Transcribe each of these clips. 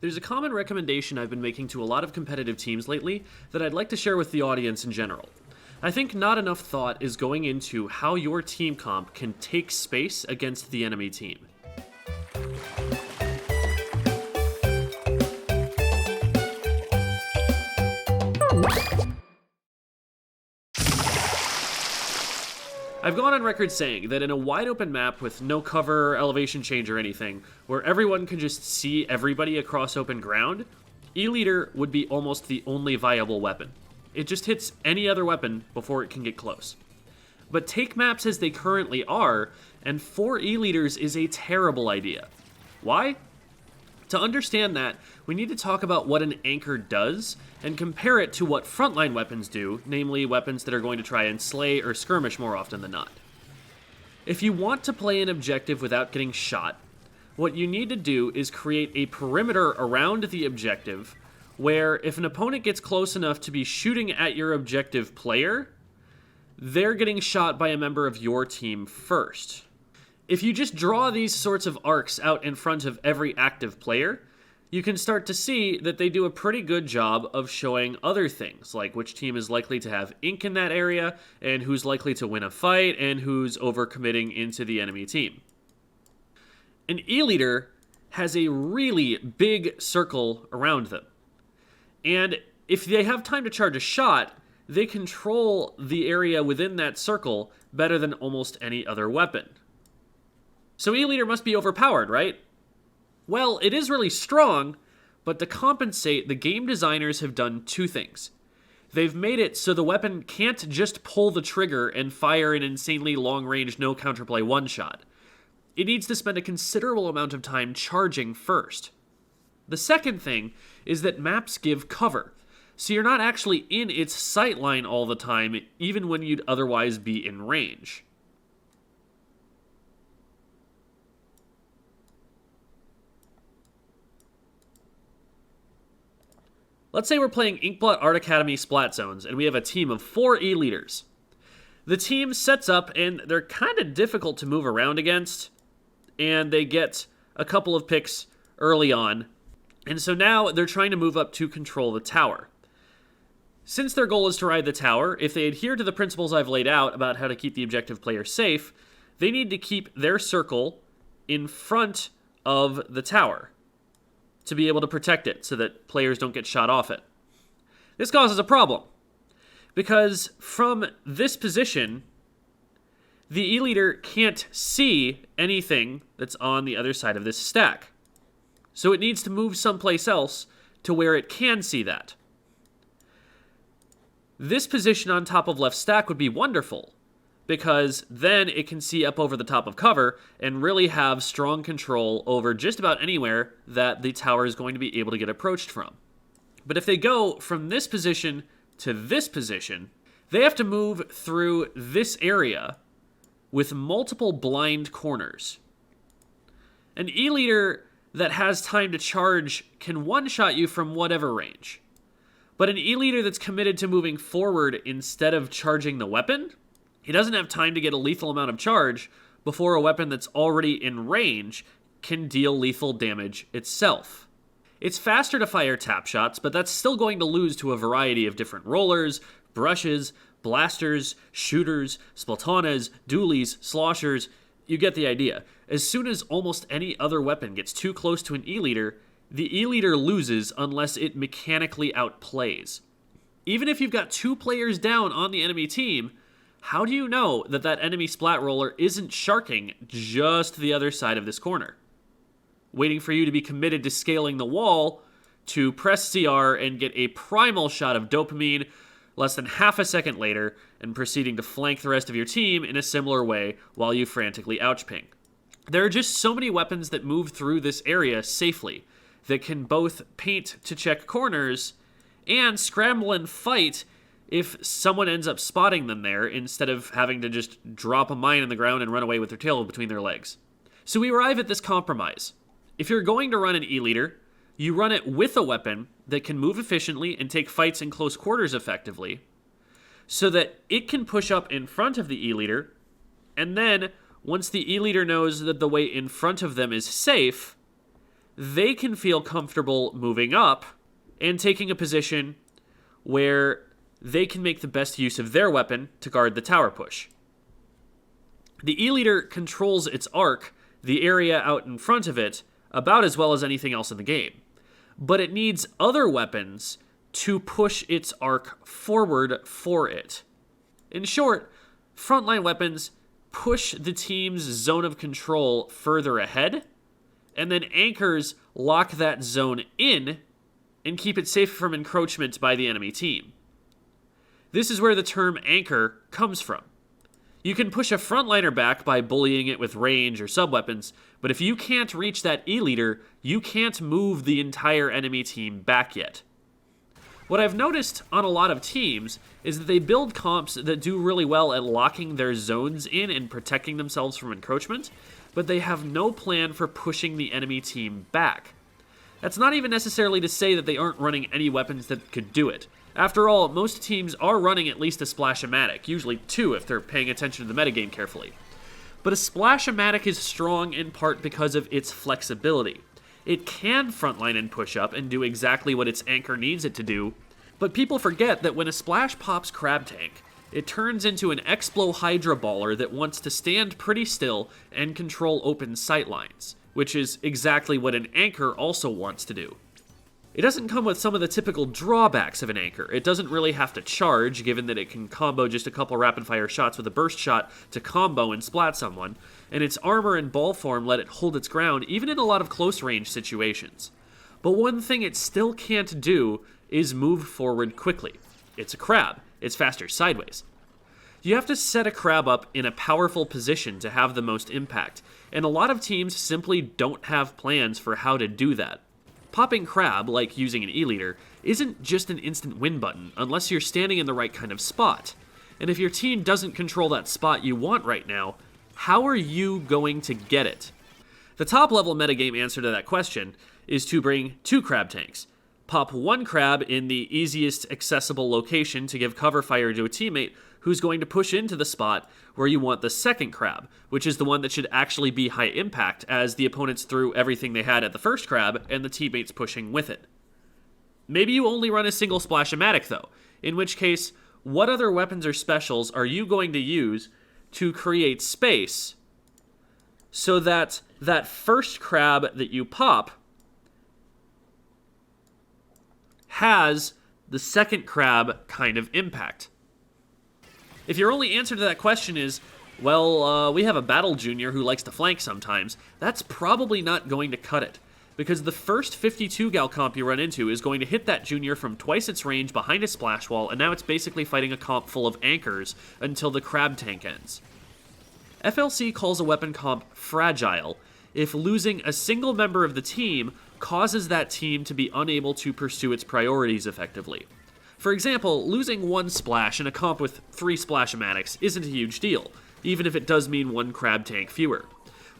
There's a common recommendation I've been making to a lot of competitive teams lately that I'd like to share with the audience in general. I think not enough thought is going into how your team comp can take space against the enemy team. I've gone on record saying that in a wide open map with no cover, elevation change, or anything, where everyone can just see everybody across open ground, E-Leader would be almost the only viable weapon. It just hits any other weapon before it can get close. But take maps as they currently are, and 4 E-Leaders is a terrible idea. Why? To understand that, we need to talk about what an anchor does and compare it to what frontline weapons do, namely weapons that are going to try and slay or skirmish more often than not. If you want to play an objective without getting shot, what you need to do is create a perimeter around the objective where if an opponent gets close enough to be shooting at your objective player, they're getting shot by a member of your team first. If you just draw these sorts of arcs out in front of every active player, you can start to see that they do a pretty good job of showing other things, like which team is likely to have ink in that area, and who's likely to win a fight, and who's overcommitting into the enemy team. An E-Leader has a really big circle around them. And if they have time to charge a shot, they control the area within that circle better than almost any other weapon. So E-Leader must be overpowered, right? Well, it is really strong, but to compensate, the game designers have done 2 things. They've made it so the weapon can't just pull the trigger and fire an insanely long-range no counterplay one-shot. It needs to spend a considerable amount of time charging first. The second thing is that maps give cover, so you're not actually in its sight line all the time, even when you'd otherwise be in range. Let's say we're playing Inkblot Art Academy Splat Zones, and we have a team of 4 E-Leaders. The team sets up, and they're kind of difficult to move around against, and they get a couple of picks early on, and so now they're trying to move up to control the tower. Since their goal is to ride the tower, if they adhere to the principles I've laid out about how to keep the objective player safe, they need to keep their circle in front of the tower to be able to protect it so that players don't get shot off it. This causes a problem, because from this position, the E-Leader can't see anything that's on the other side of this stack. So it needs to move someplace else to where it can see that. This position on top of left stack would be wonderful, because then it can see up over the top of cover and really have strong control over just about anywhere that the tower is going to be able to get approached from. But if they go from this position to this position, they have to move through this area with multiple blind corners. An E-Leader that has time to charge can one-shot you from whatever range. But an E-Leader that's committed to moving forward instead of charging the weapon, he doesn't have time to get a lethal amount of charge before a weapon that's already in range can deal lethal damage itself. It's faster to fire tap shots, but that's still going to lose to a variety of different rollers, brushes, blasters, shooters, splatonas, dualies, sloshers. You get the idea. As soon as almost any other weapon gets too close to an E-Leader, the E-Leader loses unless it mechanically outplays. Even if you've got 2 players down on the enemy team, how do you know that that enemy splat roller isn't sharking just the other side of this corner, waiting for you to be committed to scaling the wall to press CR and get a primal shot of dopamine less than half a second later and proceeding to flank the rest of your team in a similar way while you frantically ouchping? There are just so many weapons that move through this area safely that can both paint to check corners and scramble and fight if someone ends up spotting them there instead of having to just drop a mine in the ground and run away with their tail between their legs. So we arrive at this compromise. If you're going to run an E-Leader, you run it with a weapon that can move efficiently and take fights in close quarters effectively, so that it can push up in front of the E-Leader, and then, once the E-Leader knows that the way in front of them is safe, they can feel comfortable moving up and taking a position where they can make the best use of their weapon to guard the tower push. The E-Leader controls its arc, the area out in front of it, about as well as anything else in the game. But it needs other weapons to push its arc forward for it. In short, frontline weapons push the team's zone of control further ahead, and then anchors lock that zone in and keep it safe from encroachment by the enemy team. This is where the term anchor comes from. You can push a frontliner back by bullying it with range or sub-weapons, but if you can't reach that E-Leader, you can't move the entire enemy team back yet. What I've noticed on a lot of teams is that they build comps that do really well at locking their zones in and protecting themselves from encroachment, but they have no plan for pushing the enemy team back. That's not even necessarily to say that they aren't running any weapons that could do it. After all, most teams are running at least a Splash-O-Matic, usually 2 if they're paying attention to the metagame carefully. But a Splash-O-Matic is strong in part because of its flexibility. It can frontline and push up and do exactly what its anchor needs it to do, but people forget that when a Splash pops Crab Tank, it turns into an Explo Hydra Baller that wants to stand pretty still and control open sightlines, which is exactly what an anchor also wants to do. It doesn't come with some of the typical drawbacks of an anchor. It doesn't really have to charge, given that it can combo just a couple rapid-fire shots with a burst shot to combo and splat someone, and its armor and ball form let it hold its ground even in a lot of close-range situations. But one thing it still can't do is move forward quickly. It's a crab. It's faster sideways. You have to set a crab up in a powerful position to have the most impact, and a lot of teams simply don't have plans for how to do that. Popping crab, like using an E-Leader, isn't just an instant win button unless you're standing in the right kind of spot. And if your team doesn't control that spot you want right now, how are you going to get it? The top level metagame answer to that question is to bring 2 crab tanks. Pop 1 crab in the easiest accessible location to give cover fire to a teammate who's going to push into the spot where you want the second crab, which is the one that should actually be high impact as the opponents threw everything they had at the first crab and the teammates pushing with it. Maybe you only run a single Splash-O-Matic though, in which case, what other weapons or specials are you going to use to create space so that that first crab that you pop has the second crab kind of impact? If your only answer to that question is, well, we have a battle junior who likes to flank sometimes, that's probably not going to cut it, because the first 52 gal comp you run into is going to hit that junior from twice its range behind a splash wall, and now it's basically fighting a comp full of anchors until the crab tank ends. FLC calls a weapon comp fragile if losing a single member of the team causes that team to be unable to pursue its priorities effectively. For example, losing 1 splash in a comp with 3 Splash-O-Matics isn't a huge deal, even if it does mean 1 crab tank fewer.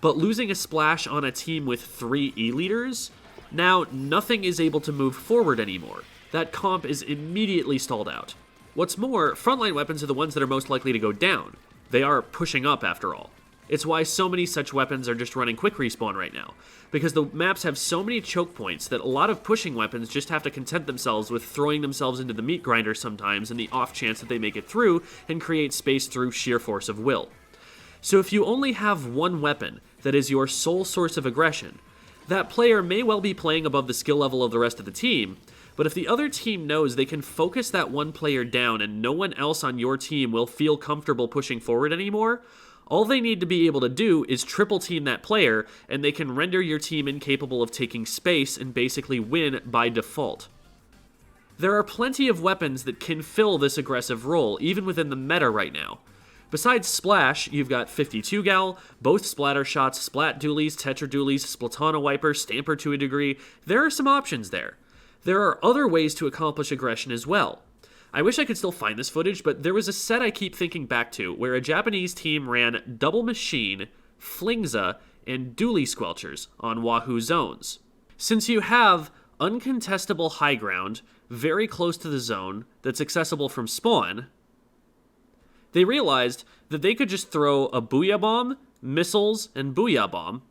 But losing a splash on a team with 3 E-Leaders, now nothing is able to move forward anymore. That comp is immediately stalled out. What's more, frontline weapons are the ones that are most likely to go down. They are pushing up after all. It's why so many such weapons are just running quick respawn right now, because the maps have so many choke points that a lot of pushing weapons just have to content themselves with throwing themselves into the meat grinder sometimes in the off chance that they make it through and create space through sheer force of will. So if you only have 1 weapon that is your sole source of aggression, that player may well be playing above the skill level of the rest of the team, but if the other team knows they can focus that one player down and no one else on your team will feel comfortable pushing forward anymore, all they need to be able to do is triple team that player, and they can render your team incapable of taking space and basically win by default. There are plenty of weapons that can fill this aggressive role, even within the meta right now. Besides Splash, you've got 52 gal, both splatter shots, splat dualies, tetra dualies, splatana wiper, stamper to a degree. There are some options there. There are other ways to accomplish aggression as well. I wish I could still find this footage, but there was a set I keep thinking back to where a Japanese team ran Double Machine, Flingza, and Dually Squelchers on Wahoo zones. Since you have uncontestable high ground very close to the zone that's accessible from spawn, they realized that they could just throw a Booyah Bomb, missiles, and Booyah Bomb,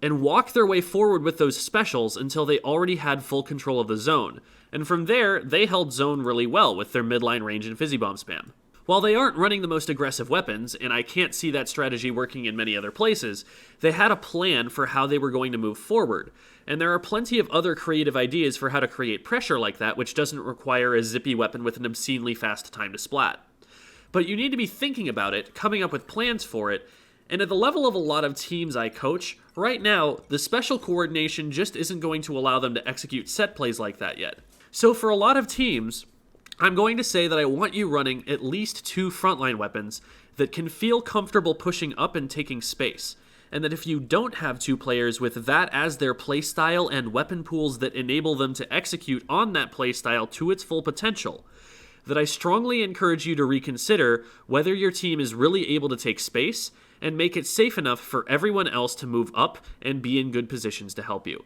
and walk their way forward with those specials until they already had full control of the zone. And from there, they held zone really well with their midline range and fizzy bomb spam. While they aren't running the most aggressive weapons, and I can't see that strategy working in many other places, they had a plan for how they were going to move forward. And there are plenty of other creative ideas for how to create pressure like that, which doesn't require a zippy weapon with an obscenely fast time to splat. But you need to be thinking about it, coming up with plans for it, and at the level of a lot of teams I coach, right now, the special coordination just isn't going to allow them to execute set plays like that yet. So for a lot of teams, I'm going to say that I want you running at least 2 frontline weapons that can feel comfortable pushing up and taking space, and that if you don't have 2 players with that as their playstyle and weapon pools that enable them to execute on that playstyle to its full potential, that I strongly encourage you to reconsider whether your team is really able to take space and make it safe enough for everyone else to move up and be in good positions to help you.